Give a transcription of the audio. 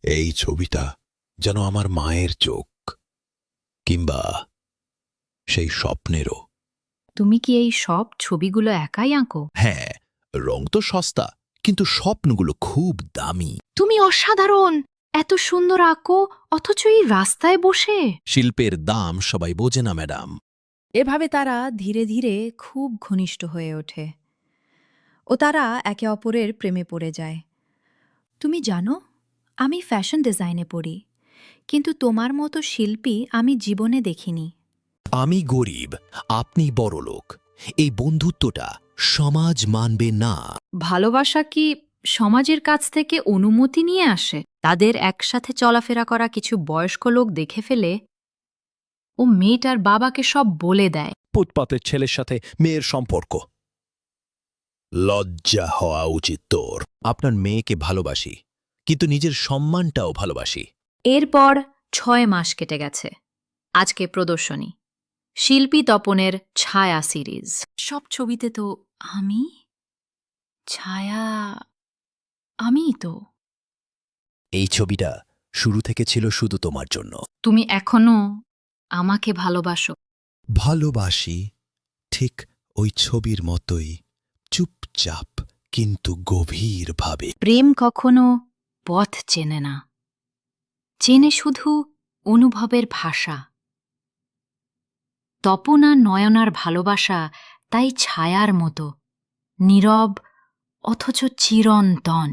এই ছবিটা যেন আমার মায়ের চোখ, কিংবা সেই স্বপ্নেরও। তুমি কি এই সব ছবিগুলো একাই আঁকো? হ্যাঁ, রং তো সস্তা, কিন্তু স্বপ্নগুলো খুব দামি। তুমি অসাধারণ! এত সুন্দর আঁকো, অথচ এই রাস্তায় বসে। শিল্পের দাম সবাই বোঝে না, ম্যাডাম। এভাবে তারা ধীরে ধীরে খুব ঘনিষ্ঠ হয়ে ওঠে ও তারা একে অপরের প্রেমে পড়ে যায়। তুমি জানো, আমি ফ্যাশন ডিজাইনে পড়ি, কিন্তু তোমার মতো শিল্পী আমি জীবনে দেখিনি। আমি গরিব, আপনি বড়লোক। এই বন্ধুত্বটা সমাজ মানবে না। ভালোবাসা কি সমাজের কাছ থেকে অনুমতি নিয়ে আসে? তাদের একসাথে চলাফেরা করা কিছু বয়স্ক লোক দেখে ফেলে ও মেয়েটার বাবাকে সব বলে দেয়। ফুটপাতের ছেলের সাথে মেয়ের সম্পর্ক। লজ্জা হওয়া উচিত তোর। আপনার মেয়েকে ভালোবাসি, কিন্তু নিজের সম্মানটাও ভালোবাসি। এরপর ৬ মাস কেটে গেছে। আজকে প্রদর্শনী, শিল্পী তপনের ছায়া সিরিজ। সব ছবিতে তো আমি ছায়া, আমিই তো। এই ছবিটা শুরু থেকে ছিল শুধু তোমার জন্য। তুমি এখনো আমাকে ভালোবাসো। ভালোবাসি, ঠিক ওই ছবির মতোই, চুপচাপ কিন্তু গভীরভাবে। প্রেম কখনো পথ চেনে না, চেনে শুধু অনুভবের ভাষা। তপন আর নয়নার ভালোবাসা তাই ছায়ার মতো, নীরব অথচ চিরন্তন।